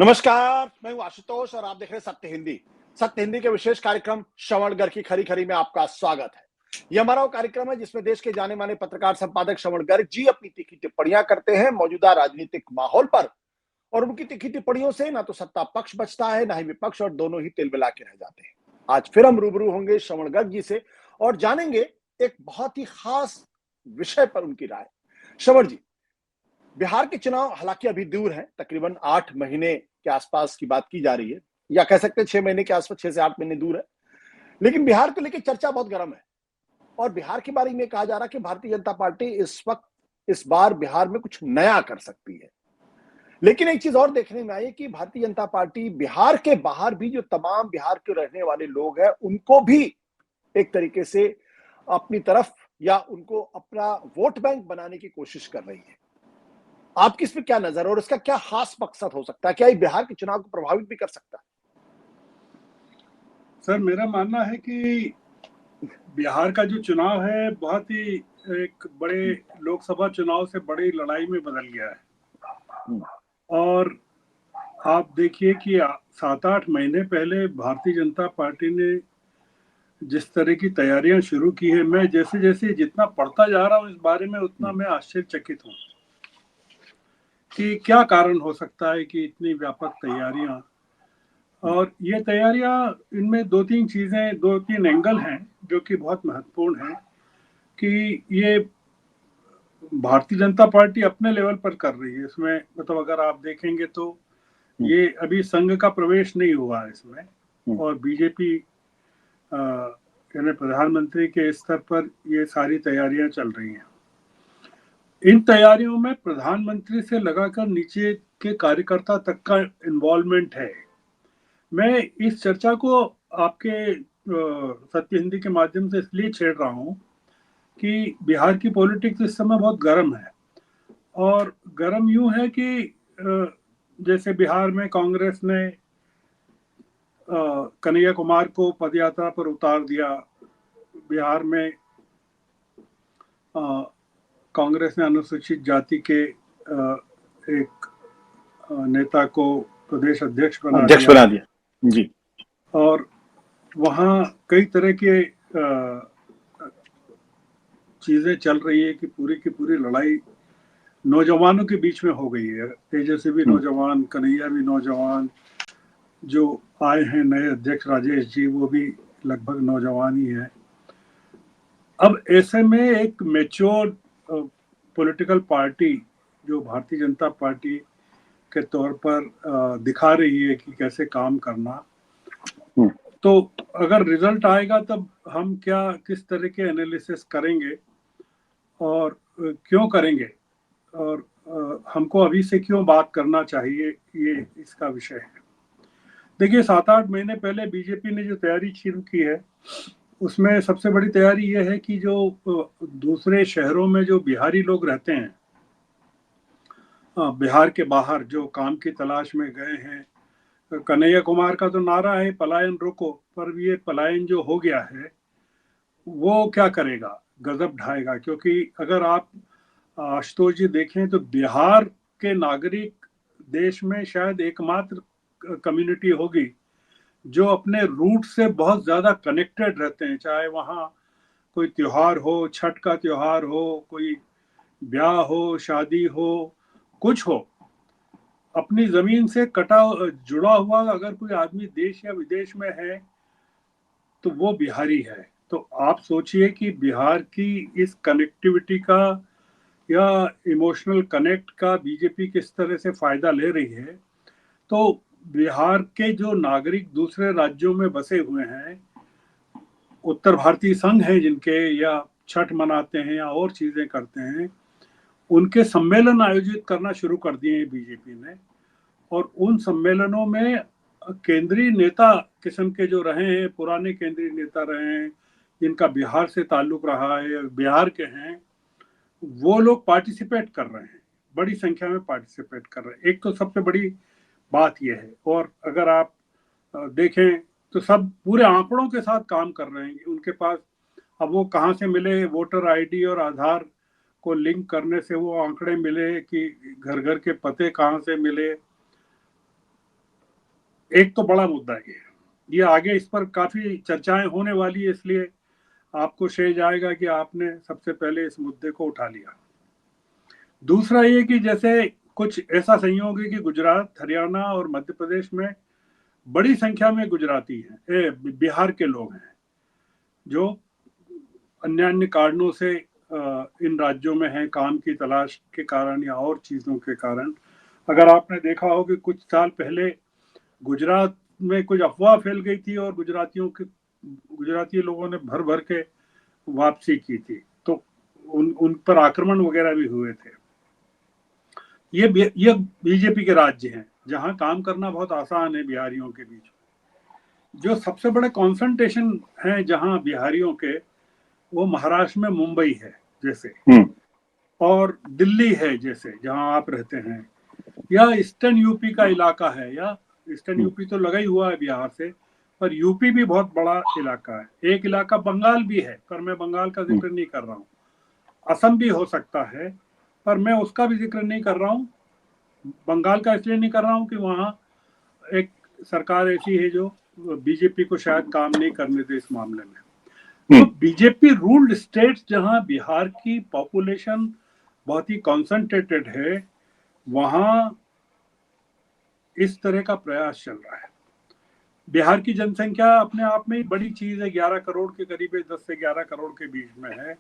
नमस्कार, मैं हूं आशुतोष और आप देख रहे हैं सत्य हिंदी। सत्य हिंदी के विशेष कार्यक्रम श्रवणगढ़ की खरी खरी में आपका स्वागत है। ये हमारा वो कार्यक्रम है जिसमें देश के जाने माने पत्रकार संपादक श्रवण गर्ग जी अपनी तीखी टिप्पणियां करते हैं मौजूदा राजनीतिक माहौल पर। और उनकी तीखी टिप्पणियों से ना तो सत्ता पक्ष बचता है, ना ही विपक्ष, और दोनों ही तिलमिला के रह जाते हैं। आज फिर हम रूबरू होंगे श्रवण गर्ग जी से और जानेंगे एक बहुत ही खास विषय पर उनकी राय। श्रवण जी, बिहार के चुनाव हालांकि अभी दूर है, तकरीबन 8 महीने के आसपास की बात की जा रही है, या कह सकते हैं 6 महीने के आसपास, 6 से 8 महीने दूर है। लेकिन बिहार को लेकर चर्चा बहुत गर्म है और बिहार के बारे में कहा जा रहा है कि भारतीय जनता पार्टी इस बार बिहार में कुछ नया कर सकती है। लेकिन एक चीज और देखने में आई कि भारतीय जनता पार्टी बिहार के बाहर भी जो तमाम बिहार के रहने वाले लोग हैं उनको भी एक तरीके से अपनी तरफ या उनको अपना वोट बैंक बनाने की कोशिश कर रही है। आपकी इस पे क्या नजर है और इसका क्या खास मकसद हो सकता है? क्या ये बिहार के चुनाव को प्रभावित भी कर सकता है? सर, मेरा मानना है कि बिहार का जो चुनाव है बहुत ही एक बड़े लोकसभा चुनाव से बड़ी लड़ाई में बदल गया है। और आप देखिए कि 7-8 महीने पहले भारतीय जनता पार्टी ने जिस तरह की तैयारियां शुरू की है, मैं जैसे जैसे जितना पढ़ता जा रहा हूँ इस बारे में उतना मैं आश्चर्यचकित हूँ कि क्या कारण हो सकता है कि इतनी व्यापक तैयारियां। और ये तैयारियां, इनमें 2-3 चीजें, 2-3 एंगल हैं जो कि बहुत महत्वपूर्ण हैं कि ये भारतीय जनता पार्टी अपने लेवल पर कर रही है। इसमें मतलब अगर आप देखेंगे तो ये अभी संघ का प्रवेश नहीं हुआ है इसमें, और बीजेपी यानी प्रधानमंत्री के स्तर पर ये सारी तैयारियां चल रही हैं। इन तैयारियों में प्रधानमंत्री से लगाकर नीचे के कार्यकर्ता तक का इन्वॉल्वमेंट है। मैं इस चर्चा को आपके सत्य हिंदी के माध्यम से इसलिए छेड़ रहा हूँ कि बिहार की पॉलिटिक्स इस समय बहुत गर्म है। और गर्म यूं है कि जैसे बिहार में कांग्रेस ने कन्हैया कुमार को पदयात्रा पर उतार दिया। बिहार में कांग्रेस ने अनुसूचित जाति के एक नेता को प्रदेश अध्यक्ष बना दिया जी। और वहाँ कई तरह के चीजें चल रही है कि पूरी की पूरी लड़ाई नौजवानों के बीच में हो गई है। तेजस्वी भी नौजवान, कन्हैया भी नौजवान, जो आए हैं नए अध्यक्ष राजेश जी वो भी लगभग नौजवान ही हैं। अब ऐसे में एक मैच्योर पॉलिटिकल पार्टी जो भारतीय जनता पार्टी के तौर पर दिखा रही है कि कैसे काम करना, तो अगर रिजल्ट आएगा तब हम क्या किस तरह के एनालिसिस करेंगे और क्यों करेंगे और हमको अभी से क्यों बात करना चाहिए, ये इसका विषय है। देखिए, 7-8 महीने पहले बीजेपी ने जो तैयारी शुरू की है उसमें सबसे बड़ी तैयारी ये है कि जो दूसरे शहरों में जो बिहारी लोग रहते हैं, बिहार के बाहर जो काम की तलाश में गए हैं, कन्हैया कुमार का तो नारा है पलायन रोको, पर ये पलायन जो हो गया है वो क्या करेगा, गजब ढाएगा। क्योंकि अगर आप आशुतोष जी देखें तो बिहार के नागरिक देश में शायद एकमात्र कम्युनिटी होगी जो अपने रूट से बहुत ज्यादा कनेक्टेड रहते हैं। चाहे वहाँ कोई त्योहार हो, छठ का त्योहार हो, कोई ब्याह हो, शादी हो, कुछ हो, अपनी जमीन से जुड़ा हुआ अगर कोई आदमी देश या विदेश में है तो वो बिहारी है। तो आप सोचिए कि बिहार की इस कनेक्टिविटी का या इमोशनल कनेक्ट का बीजेपी किस तरह से फायदा ले रही है। तो बिहार के जो नागरिक दूसरे राज्यों में बसे हुए हैं, उत्तर भारतीय संघ हैं जिनके, या छठ मनाते हैं या और चीजें करते हैं, उनके सम्मेलन आयोजित करना शुरू कर दिए हैं बीजेपी ने। और उन सम्मेलनों में केंद्रीय नेता किस्म के जो रहे हैं, पुराने केंद्रीय नेता रहे हैं, जिनका बिहार से ताल्लुक रहा है, बिहार के हैं, वो लोग पार्टिसिपेट कर रहे हैं, बड़ी संख्या में पार्टिसिपेट कर रहे हैं। एक तो सबसे बड़ी बात यह है। और अगर आप देखें तो सब पूरे आंकड़ों के साथ काम कर रहे हैं उनके पास। अब वो कहाँ से मिले, वोटर आईडी और आधार को लिंक करने से वो आंकड़े मिले कि घर घर के पते कहाँ से मिले, एक तो बड़ा मुद्दा ये आगे इस पर काफी चर्चाएं होने वाली है, इसलिए आपको श्रेय जाएगा कि आपने सबसे पहले इस मुद्दे को उठा लिया। दूसरा ये कि जैसे कुछ ऐसा संयोग है कि गुजरात, हरियाणा और मध्य प्रदेश में बड़ी संख्या में गुजराती हैं, बिहार के लोग हैं जो अन्य अन्य कारणों से इन राज्यों में हैं, काम की तलाश के कारण या और चीजों के कारण। अगर आपने देखा हो कि कुछ साल पहले गुजरात में कुछ अफवाह फैल गई थी और गुजराती लोगों ने भर भर के वापसी की थी, तो उन पर आक्रमण वगैरह भी हुए थे। ये बीजेपी के राज्य हैं जहां काम करना बहुत आसान है बिहारियों के बीच। जो सबसे बड़े कॉन्सेंट्रेशन है जहां बिहारियों के, वो महाराष्ट्र में मुंबई है जैसे, और दिल्ली है जैसे जहां आप रहते हैं, या ईस्टर्न यूपी का इलाका है, या ईस्टर्न यूपी तो लगा ही हुआ है बिहार से, पर यूपी भी बहुत बड़ा इलाका है। एक इलाका बंगाल भी है, पर मैं बंगाल का जिक्र नहीं कर रहा हूँ। असम भी हो सकता है, पर मैं उसका भी जिक्र नहीं कर रहा हूँ। बंगाल का इसलिए नहीं कर रहा हूँ कि वहाँ एक सरकार ऐसी है जो बीजेपी को शायद काम नहीं करने दे इस मामले में। तो बीजेपी रूल्ड स्टेट्स जहां बिहार की पॉपुलेशन बहुत ही कॉन्सेंट्रेटेड है, वहां इस तरह का प्रयास चल रहा है। बिहार की जनसंख्या अपने आप में ही बड़ी चीज है, 11 करोड़ के करीब है, 10 से 11 करोड़ के बीच में है।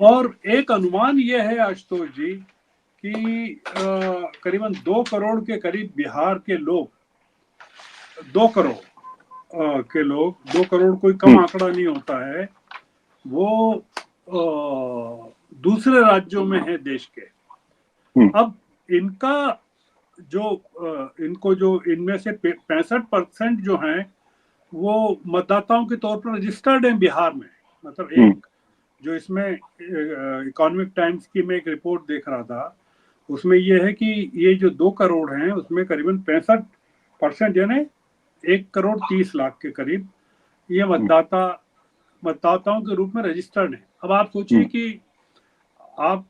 और एक अनुमान यह है आशुतोष जी कि करीबन 2 करोड़ के करीब बिहार के लोग, 2 करोड़ के लोग, 2 करोड़ कोई कम आंकड़ा नहीं होता है, वो दूसरे राज्यों में है देश के। अब इनका जो इनमें से 65% जो हैं वो मतदाताओं के तौर पर रजिस्टर्ड हैं बिहार में। मतलब एक जो इसमें इकोनॉमिक टाइम्स की मैं एक रिपोर्ट देख रहा था, उसमें ये है कि ये जो 2 करोड़ हैं उसमें करीबन 65% यानी 1 करोड़ 30 लाख के करीब ये मतदाताओं के रूप में रजिस्टर्ड है। अब आप सोचिए कि आप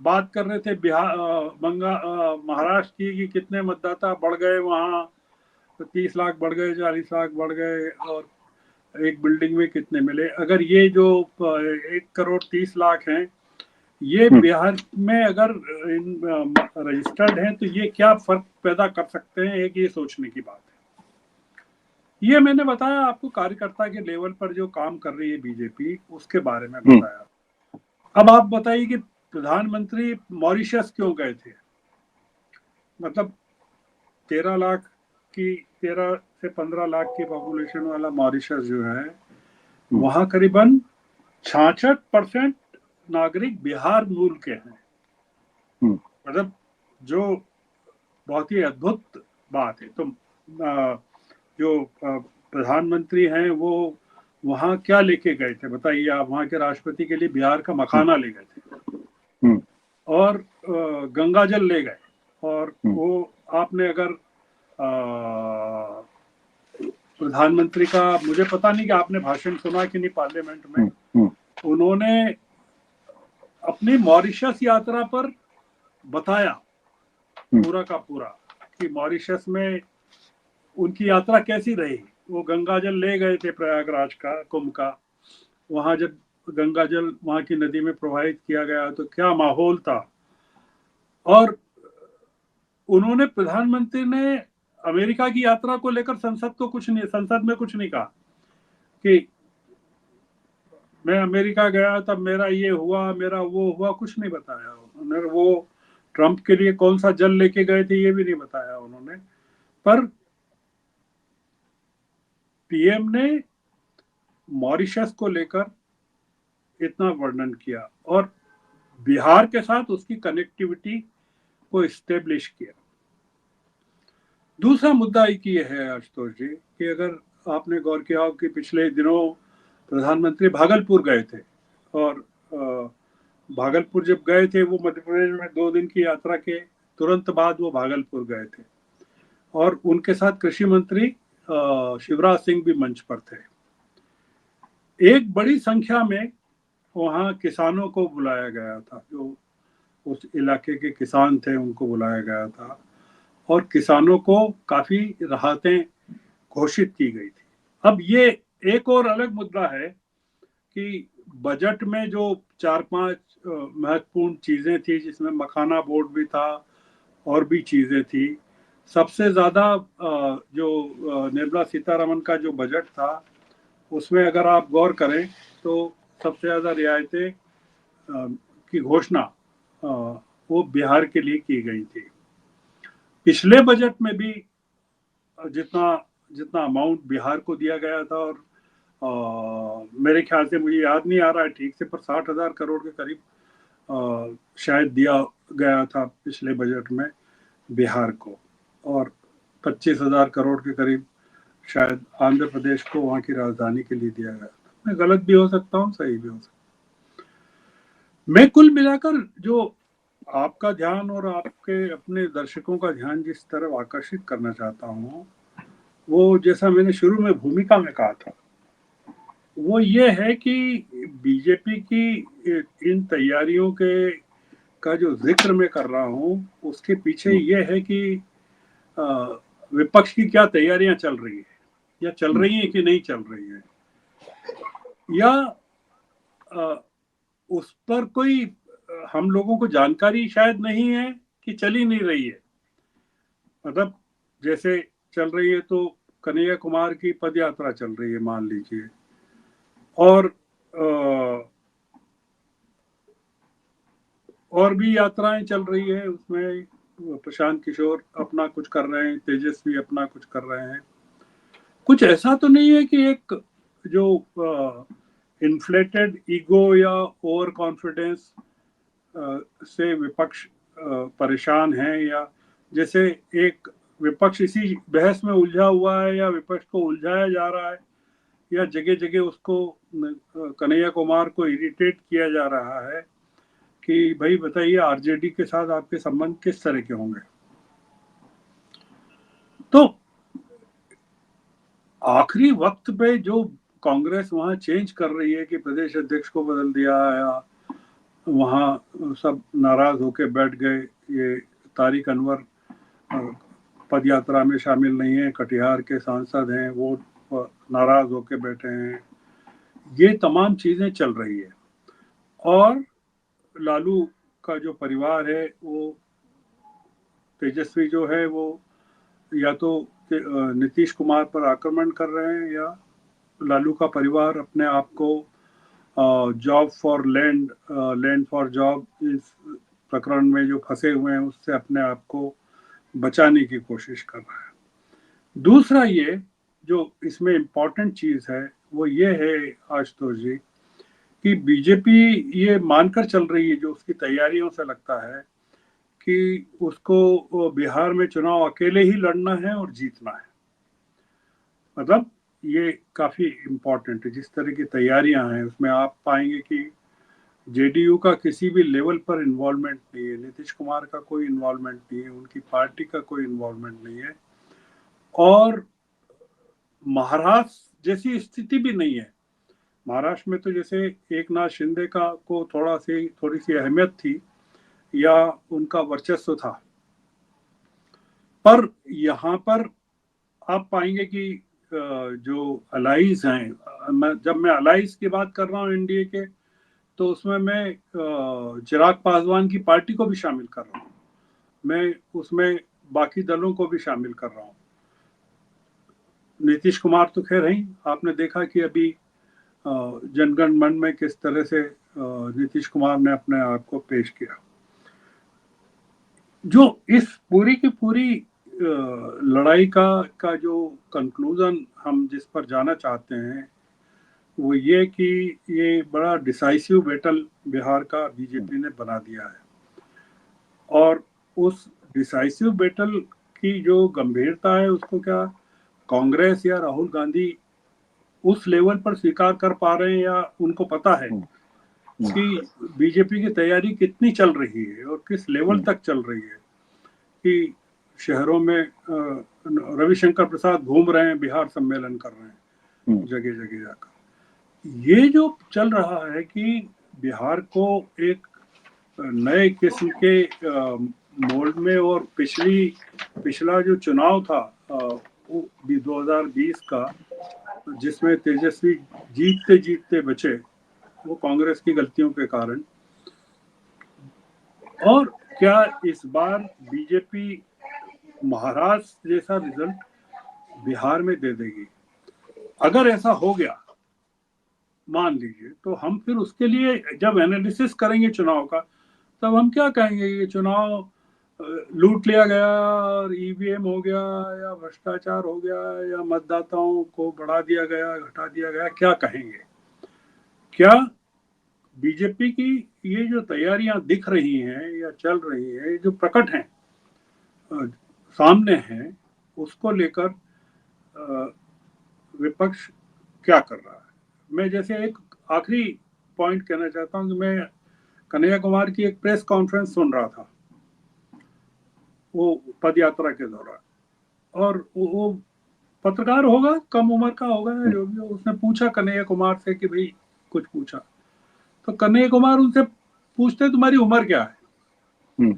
बात कर रहे थे महाराष्ट्र की कि कितने मतदाता बढ़ गए वहाँ, 30 लाख बढ़ गए, 40 लाख बढ़ गए, और एक बिल्डिंग में कितने मिले। अगर ये जो 1 करोड़ 30 लाख हैं ये बिहार में अगर रजिस्टर्ड हैं तो ये क्या फर्क पैदा कर सकते हैं, एक ये सोचने की बात है। ये मैंने बताया आपको कार्यकर्ता के लेवल पर जो काम कर रही है बीजेपी, उसके बारे में बताया। अब आप बताइए कि प्रधानमंत्री मॉरिशस क्यों गए थे? मतलब 13 से 15 लाख की पॉपुलेशन वाला मॉरिशस जो है, वहां करीबन 66% नागरिक बिहार मूल के हैं। मतलब जो बहुत ही अद्भुत बात है। तो जो प्रधानमंत्री हैं वो वहां क्या लेके गए थे बताइए आप? वहां के राष्ट्रपति के लिए बिहार का मखाना ले गए थे और गंगा जल ले गए। और वो आपने अगर प्रधानमंत्री का, मुझे पता नहीं कि आपने भाषण सुना कि नहीं पार्लियामेंट में, उन्होंने अपनी मॉरिशस यात्रा पर बताया पूरा का पूरा कि मॉरिशस में उनकी यात्रा कैसी रही। वो गंगा जल ले गए थे प्रयागराज का, कुंभ का। वहां जब गंगा जल वहां की नदी में प्रवाहित किया गया तो क्या माहौल था। और उन्होंने, प्रधानमंत्री ने अमेरिका की यात्रा को लेकर संसद में कुछ नहीं कहा कि मैं अमेरिका गया तब मेरा ये हुआ, मेरा वो हुआ, कुछ नहीं बताया उन्होंने। वो ट्रंप के लिए कौन सा जल लेके गए थे ये भी नहीं बताया उन्होंने। पर पीएम ने मॉरिशस को लेकर इतना वर्णन किया और बिहार के साथ उसकी कनेक्टिविटी को इस्टेब्लिश किया। दूसरा मुद्दा एक ये है आशुतोष जी कि अगर आपने गौर किया हो कि पिछले दिनों प्रधानमंत्री भागलपुर गए थे, और भागलपुर जब गए थे, वो मध्य प्रदेश में 2 दिन की यात्रा के तुरंत बाद वो भागलपुर गए थे, और उनके साथ कृषि मंत्री शिवराज सिंह भी मंच पर थे। एक बड़ी संख्या में वहाँ किसानों को बुलाया गया था, जो उस इलाके के किसान थे उनको बुलाया गया था, और किसानों को काफी राहतें घोषित की गई थी। अब ये एक और अलग मुद्दा है कि बजट में जो 4-5 महत्वपूर्ण चीजें थी, जिसमें मखाना बोर्ड भी था और भी चीजें थी, सबसे ज्यादा जो निर्मला सीतारमण का जो बजट था, उसमें अगर आप गौर करें तो सबसे ज्यादा रियायतें की घोषणा वो बिहार के लिए की गई थी। पिछले बजट में भी जितना जितना अमाउंट बिहार को दिया गया था, और मेरे ख्याल से, मुझे याद नहीं आ रहा है ठीक से, पर 60,000 करोड़ के करीब शायद दिया गया था पिछले बजट में बिहार को, और 25,000 करोड़ के करीब शायद आंध्र प्रदेश को वहां की राजधानी के लिए दिया गया था। मैं गलत भी हो सकता हूँ, सही भी हो सकता हूँ। मैं कुल मिलाकर जो आपका ध्यान और आपके अपने दर्शकों का ध्यान जिस तरफ आकर्षित करना चाहता हूँ, वो जैसा मैंने शुरू में भूमिका में कहा था, वो ये है कि बीजेपी की इन तैयारियों के का जो जिक्र मैं कर रहा हूँ, उसके पीछे ये है कि विपक्ष की क्या तैयारियां चल रही है, या चल रही हैं कि नहीं चल रही है, या उस पर कोई हम लोगों को जानकारी शायद नहीं है कि चल ही नहीं रही है। मतलब जैसे चल रही है तो कन्हैया कुमार की पद यात्रा चल रही है मान लीजिए, और भी यात्राएं चल रही है, उसमें प्रशांत किशोर अपना कुछ कर रहे हैं, तेजस्वी अपना कुछ कर रहे हैं। कुछ ऐसा तो नहीं है कि एक जो इन्फ्लेटेड ईगो या ओवर कॉन्फिडेंस से विपक्ष परेशान है, या जैसे एक विपक्ष इसी बहस में उलझा हुआ है, या विपक्ष को उलझाया जा रहा है, या जगह जगह उसको कन्हैया कुमार को इरिटेट किया जा रहा है कि भाई बताइए आरजेडी के साथ आपके संबंध किस तरह के होंगे। तो आखिरी वक्त पे जो कांग्रेस वहां चेंज कर रही है कि प्रदेश अध्यक्ष को बदल दिया, या वहां सब नाराज होके बैठ गए, ये तारिक अनवर पद यात्रा में शामिल नहीं है, कटिहार के सांसद हैं, वो नाराज होके बैठे हैं, ये तमाम चीजें चल रही है। और लालू का जो परिवार है, वो तेजस्वी जो है, वो या तो नीतीश कुमार पर आक्रमण कर रहे हैं, या लालू का परिवार अपने आप को job for land, land for job इस प्रकरण में जो फंसे हुए हैं, उससे अपने आप को बचाने की कोशिश कर रहा है। दूसरा ये जो इसमें इम्पोर्टेंट चीज है, वो ये है आशुतोष जी, कि बीजेपी ये मानकर चल रही है, जो उसकी तैयारियों से लगता है, कि उसको बिहार में चुनाव अकेले ही लड़ना है और जीतना है। मतलब ये काफी इम्पोर्टेंट है, जिस तरह की तैयारियां हैं उसमें आप पाएंगे कि जेडीयू का किसी भी लेवल पर इन्वॉल्वमेंट नहीं है, नीतीश कुमार का कोई इन्वॉल्वमेंट नहीं है, उनकी पार्टी का कोई इन्वॉल्वमेंट नहीं है, और महाराष्ट्र जैसी स्थिति भी नहीं है। महाराष्ट्र में तो जैसे एक नाथ शिंदे का को थोड़ी सी अहमियत थी, या उनका वर्चस्व था, पर यहाँ पर आप पाएंगे कि जो अलाइज हैं, जब मैं अलाइज की बात कर रहा हूँ एनडीए के, तो उसमें मैं चिराग पासवान की पार्टी को भी शामिल कर रहा हूँ, मैं उसमें बाकी दलों को भी शामिल कर रहा हूँ। नीतीश कुमार तो खैर हैं, आपने देखा कि अभी जनगण मन में किस तरह से नीतीश कुमार ने अपने आप को पेश किया। जो इस पूरी की पूरी लड़ाई का जो कंक्लूजन हम जिस पर जाना चाहते हैं, वो ये कि ये बड़ा डिसाइसिव बैटल बिहार का बीजेपी ने बना दिया है, और उस डिसाइसिव बैटल की जो गंभीरता है, उसको क्या कांग्रेस या राहुल गांधी उस लेवल पर स्वीकार कर पा रहे हैं, या उनको पता है कि बीजेपी की तैयारी कितनी चल रही है और किस लेवल तक चल रही है, कि शहरों में रविशंकर प्रसाद घूम रहे हैं, बिहार सम्मेलन कर रहे हैं जगह जगह जाकर। ये जो चल रहा है कि बिहार को एक नए किस्म के मोल्ड में, और पिछला जो चुनाव था 2020 का, जिसमें तेजस्वी जीतते जीतते बचे, वो कांग्रेस की गलतियों के कारण। और क्या इस बार बीजेपी महाराष्ट्र जैसा रिजल्ट बिहार में दे देगी? अगर ऐसा हो गया, मान लीजिए, तो हम फिर उसके लिए जब एनालिसिस करेंगे चुनाव का, तब हम क्या कहेंगे? ये चुनाव लूट लिया गया और ईवीएम हो गया, या भ्रष्टाचार हो गया, या मतदाताओं को बढ़ा दिया गया, घटा दिया गया, क्या कहेंगे? क्या बीजेपी की ये जो तैयारियां दिख रही हैं या चल रही हैं, जो प्रकट हैं, सामने हैं, उसको लेकर विपक्ष क्या कर रहा है? मैं जैसे एक आखिरी पॉइंट कहना चाहता हूं कि मैं कन्हैया कुमार की एक प्रेस कॉन्फ्रेंस सुन रहा था, वो पद यात्रा के दौरान, और वो पत्रकार होगा, कम उम्र का होगा या जो भी हो, उसने पूछा कन्हैया कुमार से कि भाई कुछ पूछा, तो कन्हैया कुमार उनसे पूछते तुम्हारी उम्र क्या है?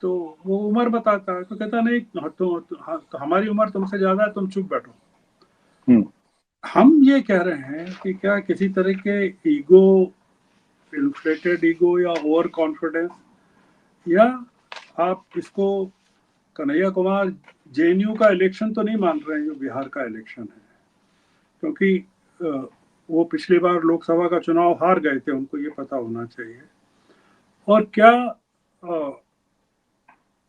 तो वो उम्र बताता है, तो कहता नहीं तो हमारी उम्र तुमसे ज्यादा है, तुम चुप बैठो। हम ये कह रहे हैं कि क्या किसी तरह के ईगो, इन्फ्लेटेड ईगो या ओवर कॉन्फिडेंस, या आप इसको कन्हैया कुमार जेएनयू का इलेक्शन तो नहीं मान रहे हैं जो बिहार का इलेक्शन है? क्योंकि वो पिछली बार लोकसभा का चुनाव हार गए थे, उनको ये पता होना चाहिए। और क्या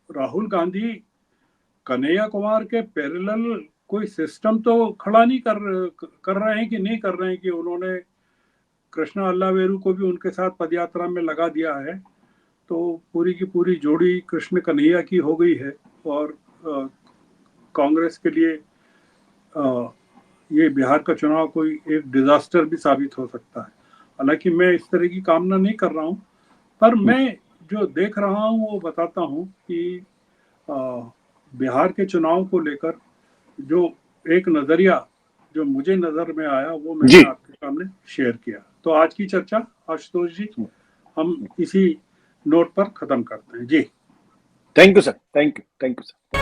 राहुल गांधी कन्हैया कुमार के पैरेलल कोई सिस्टम तो खड़ा नहीं कर रहे हैं कि नहीं कर रहे हैं कि उन्होंने कृष्णा अल्लावेरू को भी उनके साथ पदयात्रा में लगा दिया है, तो पूरी की पूरी जोड़ी कृष्ण कन्हैया की हो गई है, और कांग्रेस के लिए ये बिहार का चुनाव कोई एक डिजास्टर भी साबित हो सकता है। हालांकि मैं इस तरह की कामना नहीं कर रहा हूं, पर मैं जो देख रहा हूं वो बताता हूं कि बिहार के चुनाव को लेकर जो एक नजरिया जो मुझे नजर में आया, वो मैंने आपके सामने शेयर किया। तो आज की चर्चा, आशुतोष जी, हम इसी नोट पर खत्म करते हैं। जी, thank you sir, thank you sir.